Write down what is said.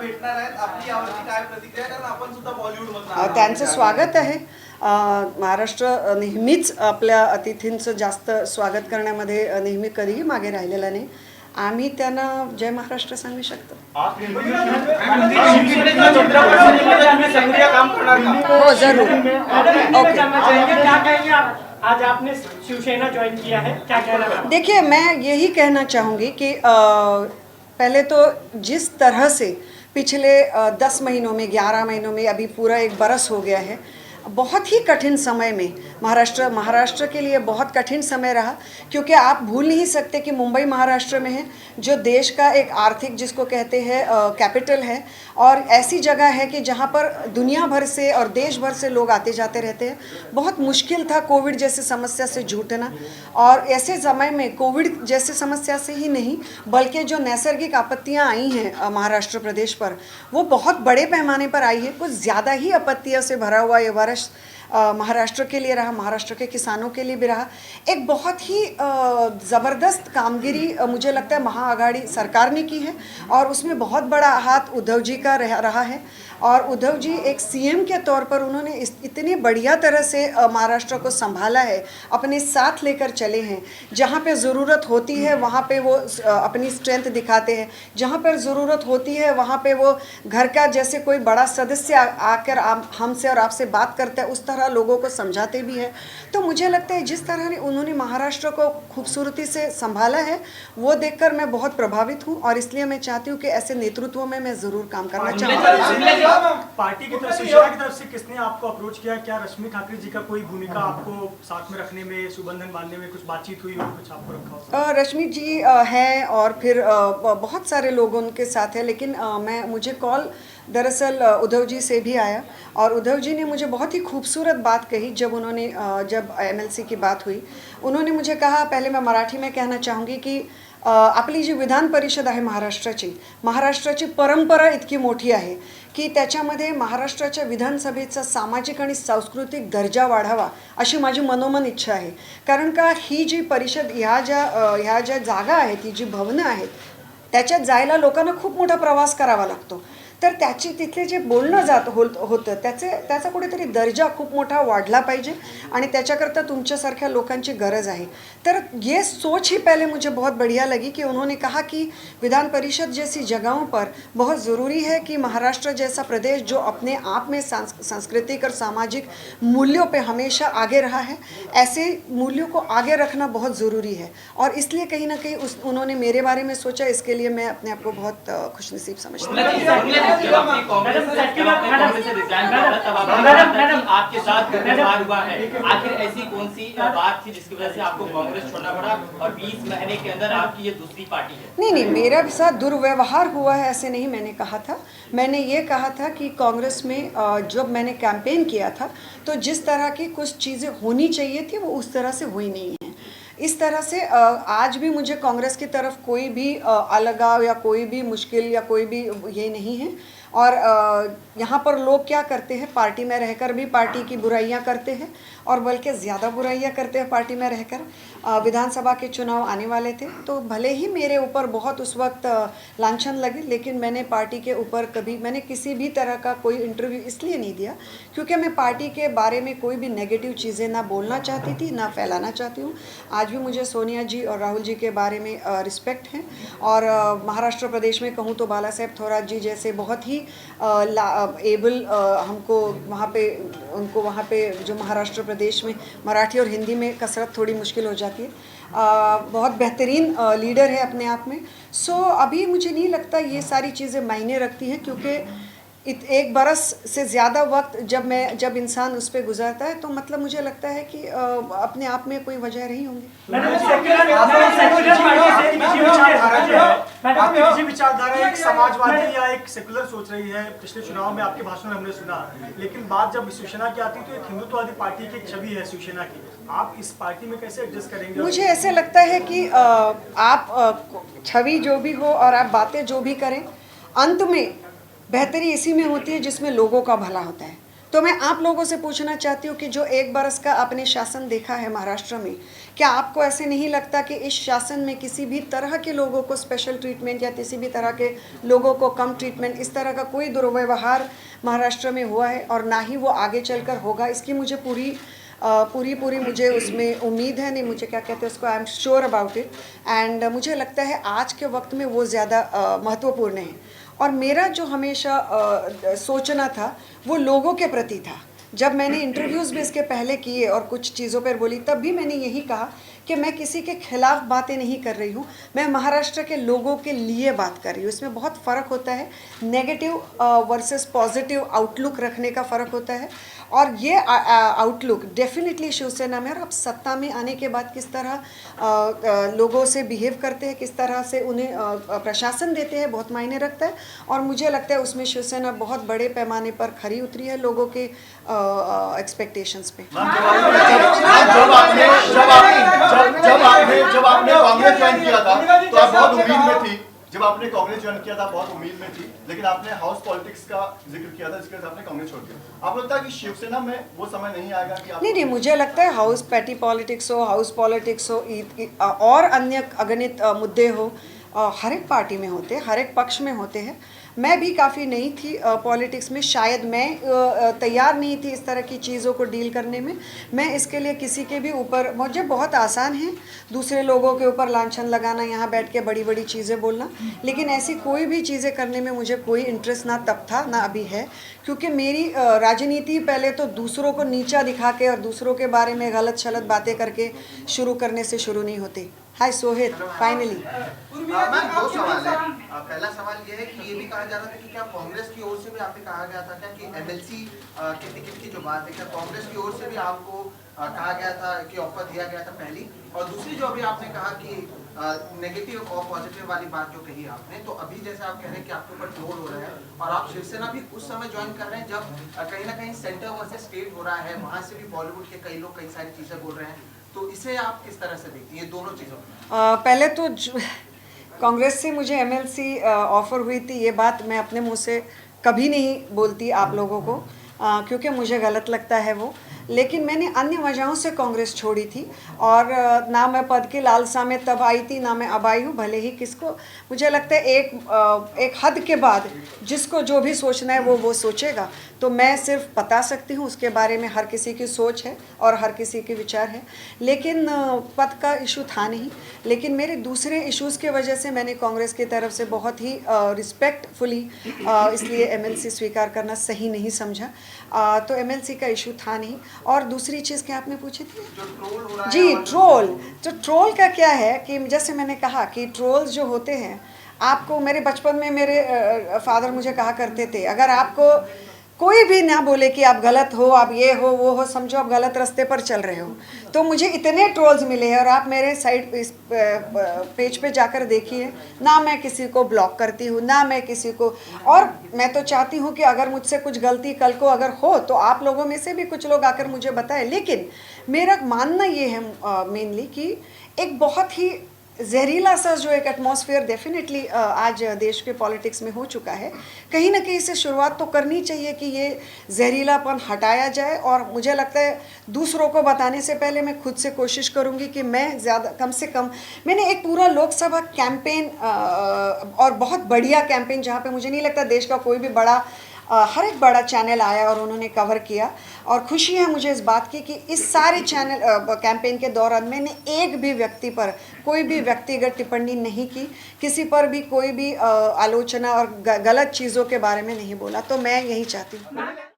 भेटणार आहेत. आपली यावरती काय प्रतिक्रिया, कारण आपण सुद्धा बॉलिवूड मधून त्यांचं स्वागत आहे. महाराष्ट्र नेहमीच आपल्या अतिथींचं जास्त स्वागत करण्यामध्ये नेहमी कधीही मागे राहिलेला नाही. आम्ही त्यांना जय महाराष्ट्र सांगू शकतो. हो जरूर. ओके. आज आपने शिवसेना ज्वाइन किया है, क्या कहना है? देखिए, मैं यही कहना चाहूँगी कि पहले तो जिस तरह से पिछले 10 महीनों में 11 महीनों में अभी पूरा 1 बरस हो गया है, बहुत ही कठिन समय में महाराष्ट्र के लिए बहुत कठिन समय रहा, क्योंकि आप भूल नहीं सकते कि मुंबई महाराष्ट्र में है, जो देश का एक आर्थिक जिसको कहते हैं कैपिटल है, और ऐसी जगह है कि जहाँ पर दुनिया भर से और देश भर से लोग आते जाते रहते हैं. बहुत मुश्किल था कोविड जैसी समस्या से जूझना, और ऐसे समय में कोविड जैसी समस्या से ही नहीं बल्कि जो नैसर्गिक आपत्तियाँ आई हैं महाराष्ट्र प्रदेश पर, वो बहुत बड़े पैमाने पर आई है. कुछ ज़्यादा ही आपत्तियों से भरा हुआ ये वर्ष महाराष्ट्र के लिए रहा, महाराष्ट्र के किसानों के लिए भी रहा. एक बहुत ही ज़बरदस्त कामगिरी मुझे लगता है महाआघाड़ी सरकार ने की है, और उसमें बहुत बड़ा हाथ उद्धव जी का रहा है. और उद्धव जी एक सीएम के तौर पर उन्होंने इतनी बढ़िया तरह से महाराष्ट्र को संभाला है, अपने साथ लेकर चले हैं. जहाँ पे ज़रूरत होती है वहाँ पे वो अपनी स्ट्रेंथ दिखाते हैं, जहाँ पर ज़रूरत होती है वहाँ पे वो घर का जैसे कोई बड़ा सदस्य आकर हमसे और आपसे बात करता है उस तरह लोगों को समझाते भी हैं. तो मुझे लगता है जिस तरह उन्होंने महाराष्ट्र को खूबसूरती से संभाला है वो देखकर मैं बहुत प्रभावित हूँ, और इसलिए मैं चाहती हूँ कि ऐसे नेतृत्व में मैं ज़रूर काम करना चाहूँगी. पार्टी की तरफ से, शिवसेना की तरफ से किसने आपको अप्रोच किया? क्या रश्मि ठाकरे जी का कोई भूमिका आपको साथ में रखने में, सुबंधन बांधने में कुछ बातचीत हुई हो, कुछ आपको रखा हो? रश्मि जी हैं, और फिर बहुत सारे लोग उनके साथ हैं, लेकिन मुझे कॉल दरअसल उद्धव जी से भी आया, और उद्धव जी ने मुझे बहुत ही खूबसूरत बात कही. जब एमएलसी की बात हुई, उन्होंने मुझे कहा, पहले मैं मराठी में कहना चाहूँगी की आपली जी विधान परिषद आहे महाराष्ट्राची परंपरा इतकी मोठी आहे की त्याच्यामध्ये महाराष्ट्राच्या विधानसभेचा सामाजिक आणि सांस्कृतिक दर्जा वाढावा अशी माझी मनोमन इच्छा आहे. कारण का ही जी परिषद ह्या ज्या जागा आहेत, ही जी भवनं आहेत, त्याच्यात जायला लोकांना खूप मोठा प्रवास करावा लागतो. तर तिथले जे बोलणं होतं त्याचा कुठेतरी दर्जा खूप मोठा वाढला पाहिजे, आणि त्याच्याकरता तुमच्यासारख्या लोकांची गरज आहे. तर ये सोच ही पहले मुझे बहुत बढ़िया लगी कि उन्होंने कहा कि विधान परिषद जैसी जगहों पर बहुत ज़रूरी है कि महाराष्ट्र जैसा प्रदेश जो अपने आप में सांस्कृतिक और सामाजिक मूल्यों पे हमेशा आगे रहा है, ऐसे मूल्यों को आगे रखना बहुत ज़रूरी है. और इसलिए कहीं ना कहीं उन्होंने मेरे बारे में सोचा. इसके लिए मैं अपने आप को बहुत खुशनसीब समझती हूँ. आपके साथ व्यवहार हुआ है, आखिर ऐसी कौन सी बात थी जिसकी वजह से आपको कांग्रेस छोड़ना पड़ा, और 20 महीने के अंदर आपकी ये दूसरी पार्टी है? नहीं, मेरे साथ दुर्व्यवहार हुआ है ऐसे नहीं मैंने कहा था. मैंने ये कहा था कि कांग्रेस में जब मैंने कैंपेन किया था तो जिस तरह की कुछ चीज़ें होनी चाहिए थी वो उस तरह से हुई नहीं है. इस तरह से आज भी मुझे कांग्रेस की तरफ कोई भी अलगाव या कोई भी मुश्किल या कोई भी ये नहीं है. और यहाँ पर लोग क्या करते हैं, पार्टी में रहकर भी पार्टी की बुराइयाँ करते हैं, और बल्कि ज़्यादा बुराइयाँ करते हैं पार्टी में रहकर. विधानसभा के चुनाव आने वाले थे तो भले ही मेरे ऊपर बहुत उस वक्त लांछन लगे, लेकिन मैंने पार्टी के ऊपर मैंने किसी भी तरह का कोई इंटरव्यू इसलिए नहीं दिया क्योंकि मैं पार्टी के बारे में कोई भी नेगेटिव चीज़ें ना बोलना चाहती थी, ना फैलाना चाहती हूँ. आज भी मुझे सोनिया जी और राहुल जी के बारे में रिस्पेक्ट है, और महाराष्ट्र प्रदेश में कहूँ तो बाला साहेब थोरात जी जैसे बहुत ही एबल हमको वहाँ पे जो महाराष्ट्र प्रदेश में मराठी और हिंदी में कसरत थोड़ी मुश्किल हो जाती है, बहुत बेहतरीन लीडर है अपने आप में. सो अभी मुझे नहीं लगता ये सारी चीज़ें मायने रखती हैं, क्योंकि 1 बरस से ज़्यादा वक्त जब इंसान उस पर गुजरता है तो मतलब मुझे लगता है कि अपने आप में कोई वजह रही होंगी. आपकी विचारधारा एक समाजवादी या एक सेकुलर सोच रही है, पिछले चुनाव में आपके भाषण में हमने सुना, लेकिन बात जब शिवसेना की आती तो एक हिंदुत्ववादी पार्टी की एक छवि है शिवसेना की. आप इस पार्टी में कैसे एडजस्ट करेंगे? मुझे ऐसे लगता है कि आप छवि जो भी हो और आप बातें जो भी करें, अंत में बेहतरी इसी में होती है जिसमें लोगों का भला होता है. तो मैं आप लोगों से पूछना चाहती हूँ कि जो 1 बरस का आपने शासन देखा है महाराष्ट्र में, क्या आपको ऐसे नहीं लगता कि इस शासन में किसी भी तरह के लोगों को स्पेशल ट्रीटमेंट या किसी भी तरह के लोगों को कम ट्रीटमेंट, इस तरह का कोई दुर्व्यवहार महाराष्ट्र में हुआ है और ना ही वो आगे चलकर होगा? इसकी मुझे पूरी मुझे उसमें उम्मीद है, नहीं मुझे क्या कहते हैं उसको, I am sure about it. And मुझे लगता है आज के वक्त में वो ज़्यादा महत्वपूर्ण है। और मेरा जो हमेशा सोचना था वो लोगों के प्रति था। जब मैंने इंटरव्यूज़ भी इसके पहले किए और कुछ चीज़ों पर बोली, तब भी मैंने यही कहा कि मैं किसी के खिलाफ बातें नहीं कर रही हूँ, मैं महाराष्ट्र के लोगों के लिए बात कर रही हूँ। इसमें बहुत फ़र्क होता है, नेगेटिव वर्सेस पॉजिटिव आउटलुक रखने का फ़र्क होता है। और ये आउटलुक डेफिनेटली शिवसेना में, और अब सत्ता में आने के बाद किस तरह लोगों से बिहेव करते हैं, किस तरह से उन्हें प्रशासन देते हैं, बहुत मायने रखता है। और मुझे लगता है उसमें शिवसेना बहुत बड़े पैमाने पर खरी उतरी है लोगों के एक्सपेक्टेशंस पे। जब आपने कांग्रेस ज्वाइन किया था तो आप बहुत उम्मीद में थी, जब आपने कांग्रेस ज्वाइन किया था बहुत उम्मीद में थी, लेकिन आपने हाउस पॉलिटिक्स का जिक्र किया था, जिसके वजह से आपने कांग्रेस छोड़ दिया। आपको लगता है कि शिवसेना में वो समय नहीं आएगा कि आप... नहीं, मुझे लगता है हाउस पैटी पॉलिटिक्स हो, हाउस पॉलिटिक्स हो, और अन्य अगणित मुद्दे हो, हर एक पार्टी में होते हैं, हर एक पक्ष में होते हैं। मैं भी काफ़ी नई थी पॉलिटिक्स में, शायद मैं तैयार नहीं थी इस तरह की चीज़ों को डील करने में। मैं इसके लिए किसी के भी ऊपर, मुझे बहुत आसान है दूसरे लोगों के ऊपर लांछन लगाना, यहाँ बैठ के बड़ी बड़ी चीज़ें बोलना, लेकिन ऐसी कोई भी चीज़ें करने में मुझे कोई इंटरेस्ट ना तब था ना अभी है। क्योंकि मेरी राजनीति पहले तो दूसरों को नीचा दिखा के और दूसरों के बारे में गलत शलत बातें करके शुरू करने से शुरू नहीं होती। हाय सोहित, फाइनली मैम, 2 सवाल है। पहला सवाल ये है कि ये भी कहा जा रहा था कि क्या कांग्रेस की ओर से भी आपसे कहा गया था क्या कि एमएलसी के टिकट की जो बात है, क्या कांग्रेस की ओर से भी आपको कहा गया था कि ऑफर दिया गया था पहली? और दूसरी जो अभी आपने कहा कि नेगेटिव और पॉजिटिव वाली बात जो कही आपने, तो अभी जैसे आप कह रहे हैं कि आपके ऊपर ट्रोल हो रहा है और आप शिवसेना भी उस समय ज्वाइन कर रहे हैं जब कहीं ना कहीं सेंटर वर्सेस स्टेट हो रहा है, वहाँ से भी बॉलीवुड के कई लोग कई सारी चीज़ें बोल रहे हैं, तो इसे आप किस तरह से देखती हैं ये दोनों चीज़ों? पहले तो कांग्रेस से मुझे एमएलसी ऑफ़र हुई थी, ये बात मैं अपने मुंह से कभी नहीं बोलती आप लोगों को, क्योंकि मुझे गलत लगता है वो। लेकिन मैंने अन्य वजहों से कांग्रेस छोड़ी थी, और ना मैं पद की लालसा में तब आई थी, ना मैं अब आई हूँ। भले ही किसको, मुझे लगता है एक हद के बाद जिसको जो भी सोचना है वो सोचेगा। तो मैं सिर्फ बता सकती हूँ, उसके बारे में हर किसी की सोच है और हर किसी के विचार है, लेकिन पद का इशू था नहीं। लेकिन मेरे दूसरे इश्यूज़ के वजह से मैंने कांग्रेस की तरफ से बहुत ही रिस्पेक्टफुली इसलिए एमएलसी स्वीकार करना सही नहीं समझा। तो एमएलसी का इशू था नहीं। और दूसरी चीज़ क्या आपने पूछी थी? जो ट्रोल हो रहा है। जी, ट्रोल। तो ट्रोल का क्या है कि जैसे मैंने कहा कि ट्रोल्स जो होते हैं, आपको मेरे बचपन में मेरे फादर मुझे कहा करते थे, अगर आपको कोई भी ना बोले कि आप गलत हो, आप ये हो वो हो, समझो आप गलत रास्ते पर चल रहे हो। तो मुझे इतने ट्रोल्स मिले हैं, और आप मेरे साइड इस पेज पे जाकर देखिए, ना मैं किसी को ब्लॉक करती हूँ, ना मैं किसी को, और मैं तो चाहती हूँ कि अगर मुझसे कुछ गलती कल को अगर हो तो आप लोगों में से भी कुछ लोग आकर मुझे बताएं। लेकिन मेरा मानना ये है मेनली कि एक बहुत ही जहरीला सा जो एक एटमॉस्फेयर डेफिनेटली आज देश के पॉलिटिक्स में हो चुका है, कहीं ना कहीं से शुरुआत तो करनी चाहिए कि ये जहरीलापन हटाया जाए। और मुझे लगता है दूसरों को बताने से पहले मैं खुद से कोशिश करूँगी कि मैं ज़्यादा कम से कम, मैंने एक पूरा लोकसभा कैंपेन और बहुत बढ़िया कैंपेन, जहाँ पे मुझे नहीं लगता देश का कोई भी बड़ा हर एक बड़ा चैनल आया और उन्होंने कवर किया। और खुशी है मुझे इस बात की कि इस सारे चैनल कैंपेन के दौरान मैंने एक भी व्यक्ति पर कोई भी व्यक्तिगत टिप्पणी नहीं की, किसी पर भी कोई भी आलोचना और गलत चीज़ों के बारे में नहीं बोला। तो मैं यही चाहती हूँ।